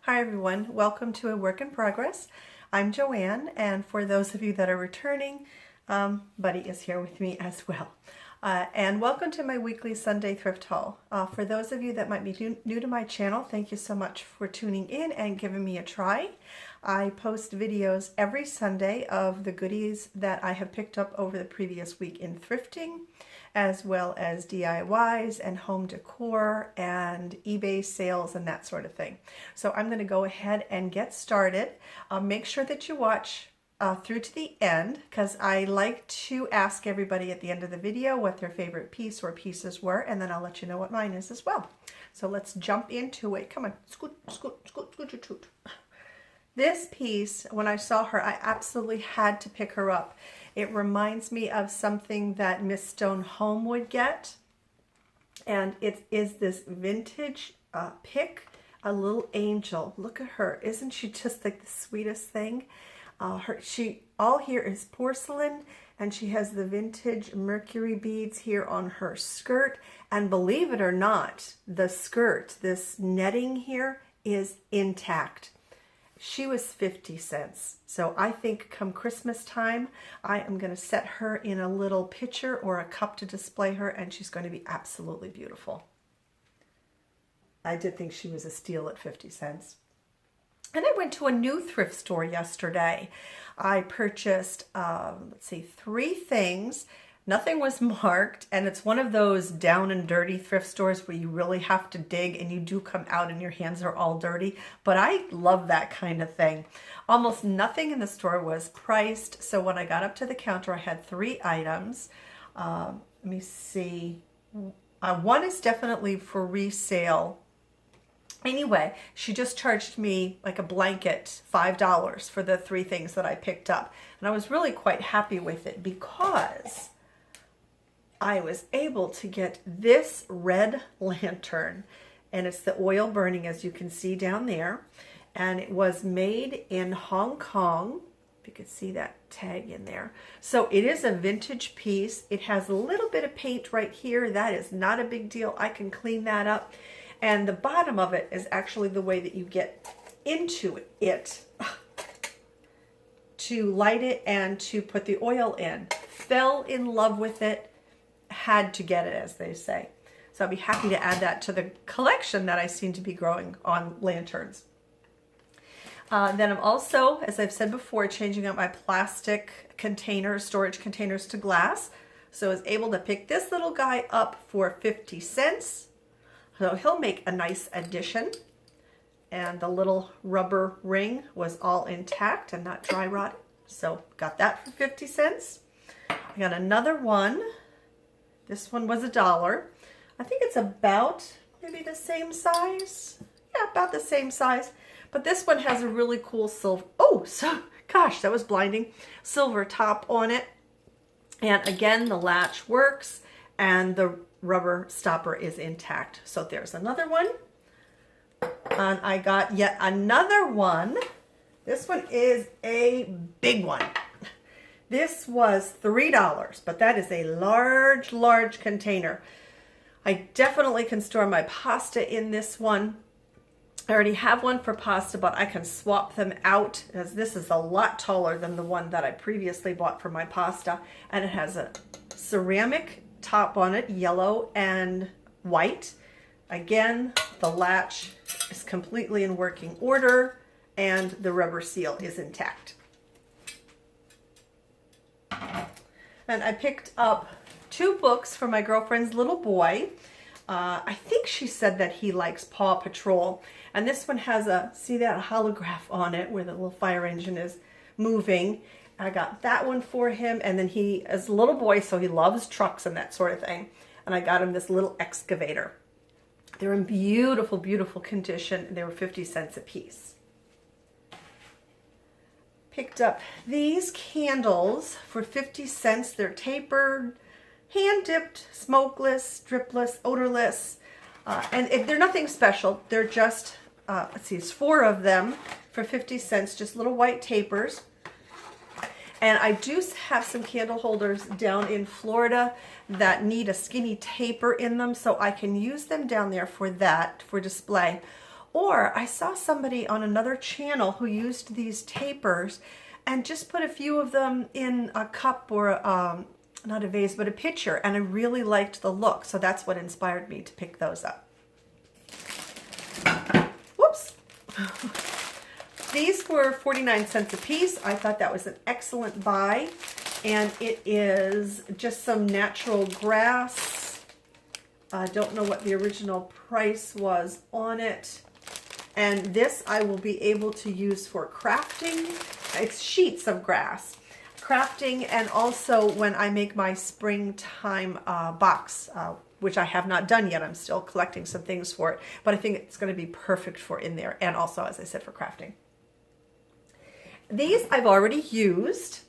Hi everyone, welcome to A Work in Progress. I'm Joanne, and for those of you that are returning, Buddy is here with me as well. And welcome to my weekly Sunday thrift haul. For those of you that might be new to my channel, thank you so much for tuning in and giving me a try. I post videos every Sunday of the goodies that I have picked up over the previous week in thrifting, as well as DIYs and home decor and eBay sales and that sort of thing. So I'm going to go ahead and get started. Make sure that you watch through to the end, because I like to ask everybody at the end of the video what their favorite piece or pieces were, and then I'll let you know what mine is as well. So let's jump into it. Come on, scoot, scoot, scoot, scoot, scoot, scoot. This piece, when I saw her, I absolutely had to pick her up. It reminds me of something that Miss Stone Home would get, and it is this vintage pick, a little angel. Look at her. Isn't she just like the sweetest thing? All here is porcelain, and she has the vintage mercury beads here on her skirt. And believe it or not, the skirt, this netting here, is intact. She was 50 cents. So I think come Christmas time, I am going to set her in a little pitcher or a cup to display her, and she's going to be absolutely beautiful. I did think she was a steal at 50 cents. And I went to a new thrift store yesterday. I purchased, let's see, 3 things. Nothing was marked, and it's one of those down and dirty thrift stores where you really have to dig and you do come out and your hands are all dirty. But I love that kind of thing. Almost nothing in the store was priced. So when I got up to the counter, I had 3 items. Let me see. One is definitely for resale. Anyway, she just charged me like a blanket $5 for the 3 things that I picked up. And I was really quite happy with it because I was able to get this red lantern, and it's the oil burning, as you can see down there. And it was made in Hong Kong. If you could see that tag in there. So it is a vintage piece. It has a little bit of paint right here. That is not a big deal. I can clean that up. And the bottom of it is actually the way that you get into it to light it and to put the oil in. Fell in love with it. Had to get it, as they say. So I'll be happy to add that to the collection that I seem to be growing on lanterns. Then I'm also, as I've said before, changing up my plastic containers, storage containers, to glass. So I was able to pick this little guy up for 50 cents. So he'll make a nice addition. And the little rubber ring was all intact and not dry rotted. So got that for 50 cents. I got another one. This one was $1. I think it's about maybe the same size. Yeah, about the same size. But this one has a really cool silver, gosh, that was blinding, silver top on it. And again, the latch works and the rubber stopper is intact. So there's another one. And I got yet another one. This one is a big one. This was $3, but that is a large, large container. I definitely can store my pasta in this one. I already have one for pasta, but I can swap them out, as this is a lot taller than the one that I previously bought for my pasta. And it has a ceramic top on it, yellow and white. Again, the latch is completely in working order and the rubber seal is intact. And I picked up 2 books for my girlfriend's little boy. I think she said that he likes Paw Patrol. And this one has a, see that holograph on it where the little fire engine is moving. I got that one for him. And then he is a little boy, so he loves trucks and that sort of thing. And I got him this little excavator. They're in beautiful, beautiful condition. They were 50 cents a piece. Picked up these candles for 50 cents. They're tapered, hand-dipped, smokeless, dripless, odorless. And they're nothing special. They're just, let's see, it's 4 of them for 50 cents, just little white tapers. And I do have some candle holders down in Florida that need a skinny taper in them, so I can use them down there for that, for display. Or I saw somebody on another channel who used these tapers and just put a few of them in a cup or not a vase, but a pitcher, and I really liked the look. So that's what inspired me to pick those up. Whoops. These were 49 cents a piece. I thought that was an excellent buy. And it is just some natural grass. I don't know what the original price was on it. And this I will be able to use for crafting. It's sheets of grass. Crafting, and also when I make my springtime box, which I have not done yet. I'm still collecting some things for it. But I think it's going to be perfect for in there. And also, as I said, for crafting. These I've already used,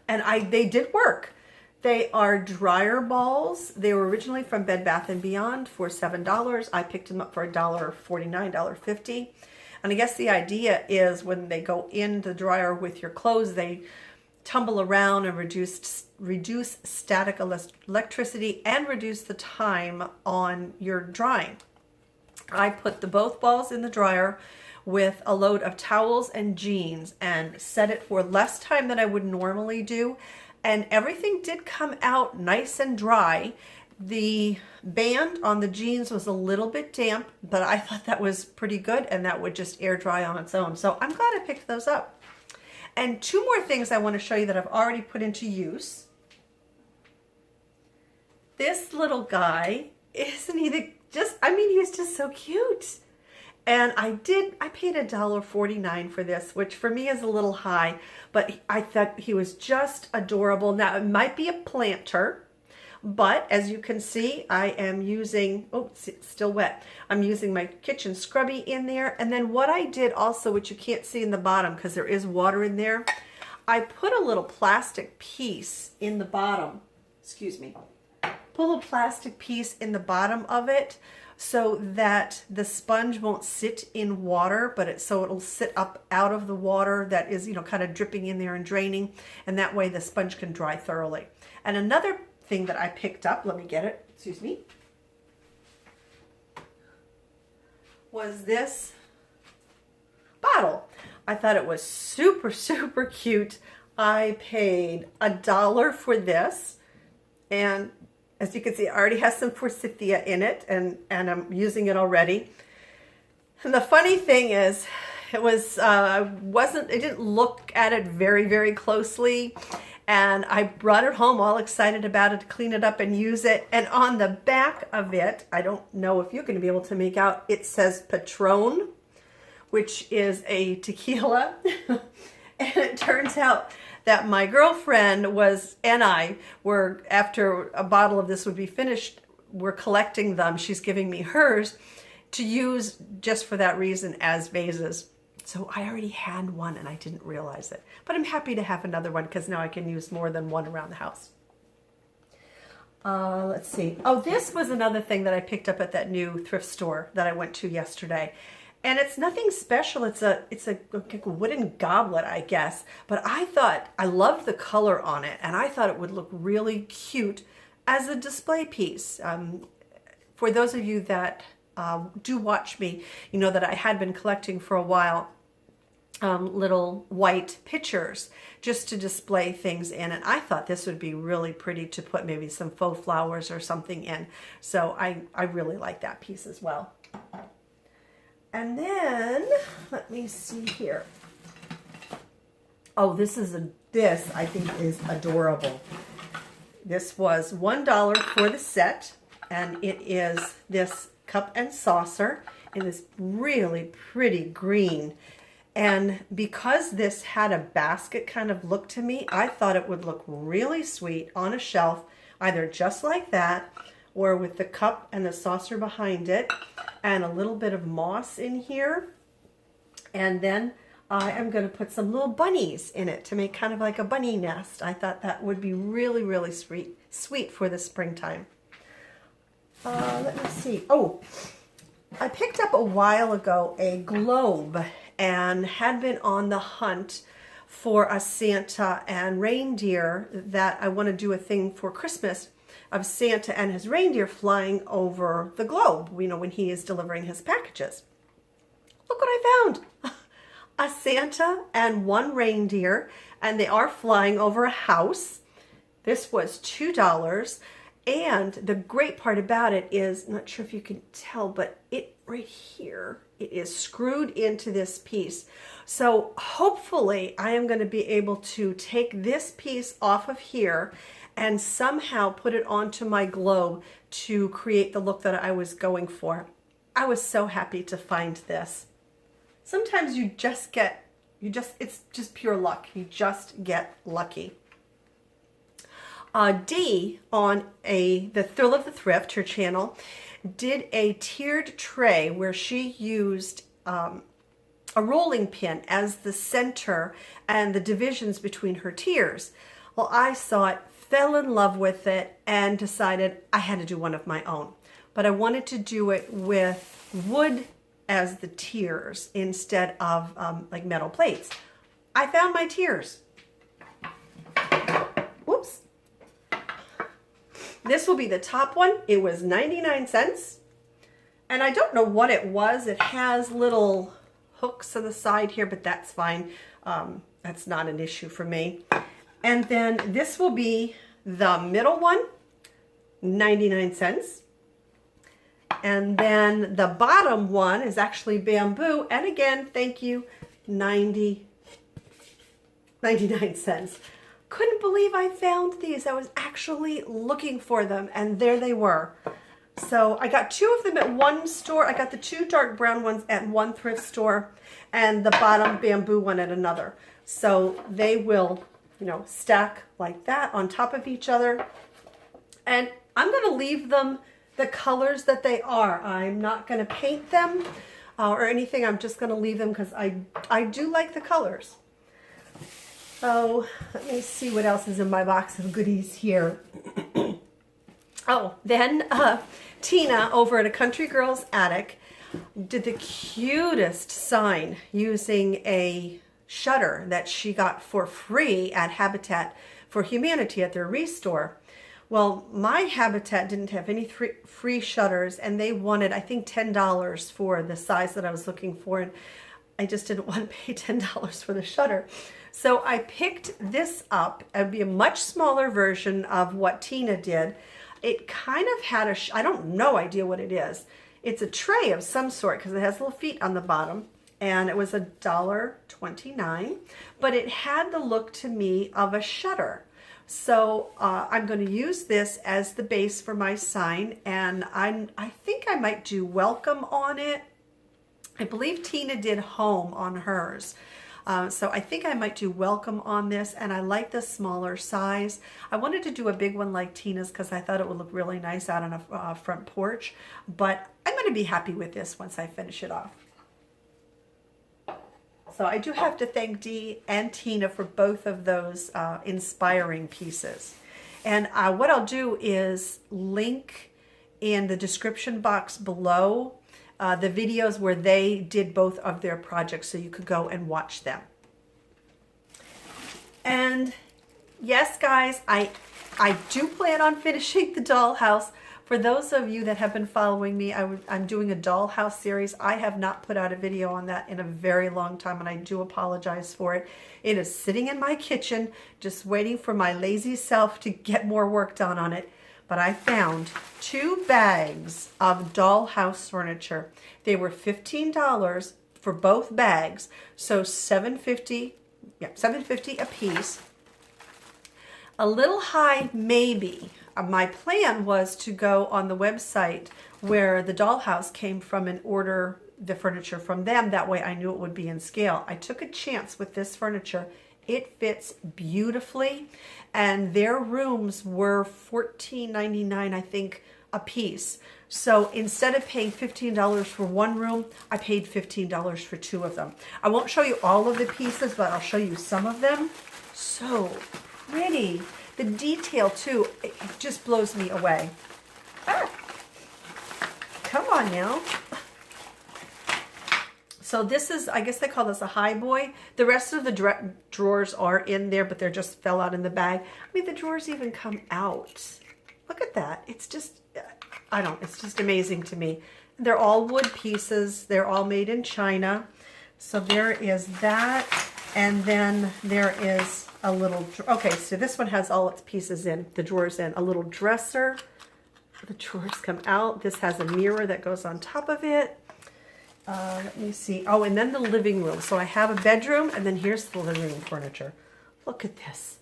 and they did work. They are dryer balls. They were originally from Bed Bath & Beyond for $7. I picked them up for $1.49, $1.50. And I guess the idea is when they go in the dryer with your clothes, they tumble around and reduce static electricity and reduce the time on your drying. I put both balls in the dryer with a load of towels and jeans and set it for less time than I would normally do. And everything did come out nice and dry. The band on the jeans was a little bit damp, but I thought that was pretty good, and that would just air dry on its own. So I'm glad I picked those up. And two more things I want to show you that I've already put into use. This little guy, isn't he he's just so cute. And I paid $1.49 for this, which for me is a little high, but I thought he was just adorable. Now, it might be a planter, but as you can see, I am using, oh, it's still wet. I'm using my kitchen scrubby in there. And then what I did also, which you can't see in the bottom because there is water in there, I put a little plastic piece in the bottom, excuse me, put a little plastic piece in the bottom of it, so that the sponge won't sit in water, but so it'll sit up out of the water that is, kind of dripping in there and draining, and that way the sponge can dry thoroughly. And another thing that I picked up, let me get it, excuse me, was this bottle. I thought it was super, super cute. I paid $1 for this, and as you can see, it already has some forsythia in it, and I'm using it already. And the funny thing is, I didn't look at it very, very closely, and I brought it home all excited about it to clean it up and use it. And on the back of it, I don't know if you're going to be able to make out, it says Patron, which is a tequila. And it turns out that my girlfriend and I were, after a bottle of this would be finished, we're collecting them. She's giving me hers to use just for that reason as vases. So I already had one and I didn't realize it. But I'm happy to have another one because now I can use more than one around the house. Let's see. Oh, this was another thing that I picked up at that new thrift store that I went to yesterday. And it's nothing special. It's a wooden goblet, I guess. But I loved the color on it, and I thought it would look really cute as a display piece. For those of you that do watch me, you know that I had been collecting for a while little white pitchers just to display things in, and I thought this would be really pretty to put maybe some faux flowers or something in. So I really like that piece as well. And then, let me see here. Oh, this I think is adorable. This was $1 for the set, and it is this cup and saucer in this really pretty green. And because this had a basket kind of look to me, I thought it would look really sweet on a shelf, either just like that, or with the cup and the saucer behind it, and a little bit of moss in here. And then I am going to put some little bunnies in it to make kind of like a bunny nest. I thought that would be really, really sweet for the springtime. Let me see. Oh, I picked up a while ago a globe and had been on the hunt for a Santa and reindeer that I want to do a thing for Christmas of Santa and his reindeer flying over the globe, when he is delivering his packages. look what I found. A Santa and one reindeer, and they are flying over a house. This was $2. And the great part about it is, I'm not sure if you can tell, but it right here, it is screwed into this piece. So hopefully I am going to be able to take this piece off of here and somehow put it onto my globe to create the look that I was going for. I was so happy to find this. Sometimes you just get, it's just pure luck. You just get lucky. Dee on the Thrill of the Thrift, her channel, did a tiered tray where she used a rolling pin as the center and the divisions between her tiers. Well, I saw it, fell in love with it, and decided I had to do one of my own. But I wanted to do it with wood as the tiers instead of like metal plates. I found my tiers. Whoops. This will be the top one. It was 99 cents. And I don't know what it was. It has little hooks on the side here, but that's fine. That's not an issue for me. And then this will be the middle one, 99 cents. And then the bottom one is actually bamboo. And again, thank you, 99 cents. Couldn't believe I found these. I was actually looking for them, and there they were. So I got two of them at one store. I got the two dark brown ones at one thrift store and the bottom bamboo one at another. So they will, you know, stack like that on top of each other. And I'm going to leave them the colors that they are. I'm not going to paint them or anything. I'm just going to leave them because I do like the colors. So let me see what else is in my box of goodies here. Oh, then Tina over at A Country Girl's Attic did the cutest sign using a shutter that she got for free at Habitat for Humanity at their restore. Well, my Habitat didn't have any free shutters, and they wanted, I think, $10 for the size that I was looking for, and I just didn't want to pay $10 for the shutter. So I picked this up. It would be a much smaller version of what Tina did. It kind of had I don't no idea what it is. It's a tray of some sort because it has little feet on the bottom, and it was $1.29, but it had the look to me of a shutter. So I'm going to use this as the base for my sign, and I think I might do welcome on it. I believe Tina did home on hers. So I think I might do welcome on this, and I like the smaller size. I wanted to do a big one like Tina's because I thought it would look really nice out on a front porch, but I'm going to be happy with this once I finish it off. So I do have to thank Dee and Tina for both of those inspiring pieces. And what I'll do is link in the description box below the videos where they did both of their projects so you could go and watch them. And yes, guys, I do plan on finishing the dollhouse. For those of you that have been following me, I'm doing a dollhouse series. I have not put out a video on that in a very long time, and I do apologize for it. It is sitting in my kitchen, just waiting for my lazy self to get more work done on it. But I found 2 bags of dollhouse furniture. They were $15 for both bags, so $7.50 a piece. A little high, maybe. My plan was to go on the website where the dollhouse came from and order the furniture from them. That way I knew it would be in scale. I took a chance with this furniture. It fits beautifully, and their rooms were $14.99, I think, a piece. So instead of paying $15 for one room, I paid $15 for 2 of them. I won't show you all of the pieces, but I'll show you some of them. So pretty. The detail, too, it just blows me away. Ah, come on now. So this is, I guess they call this a high boy. The rest of the drawers are in there, but they just fell out in the bag. I mean, the drawers even come out. Look at that. It's just, it's just amazing to me. they're all wood pieces. They're all made in China. So there is that. And then there is a little, okay, so this one has all its pieces in, the drawers in. A little dresser. The drawers come out. This has a mirror that goes on top of it. Let me see. Oh, and then the living room. So I have a bedroom, and then here's the living room furniture. Look at this.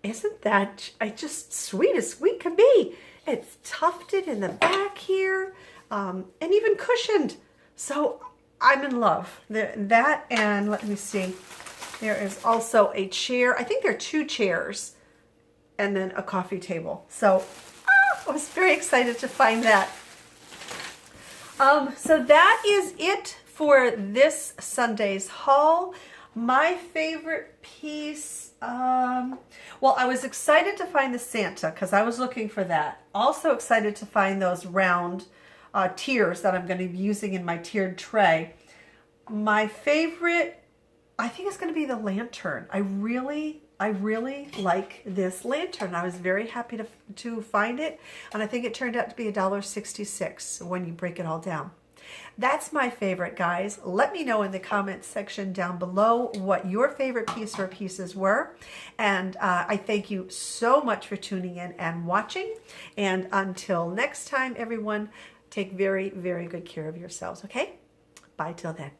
Isn't that just sweet as sweet can be? It's tufted in the back here, and even cushioned. So I'm in love. That, and let me see. There is also a chair. I think there are 2 chairs, and then a coffee table. So I was very excited to find that. So that is it for this Sunday's haul. My favorite piece, well, I was excited to find the Santa because I was looking for that. Also excited to find those round tiers that I'm going to be using in my tiered tray. My favorite, I think it's going to be the lantern. I really like this lantern. I was very happy to find it, and I think it turned out to be $1.66 when you break it all down. That's my favorite, guys. Let me know in the comments section down below what your favorite piece or pieces were. And I thank you so much for tuning in and watching. And until next time, everyone, take very, very good care of yourselves, okay? Bye till then.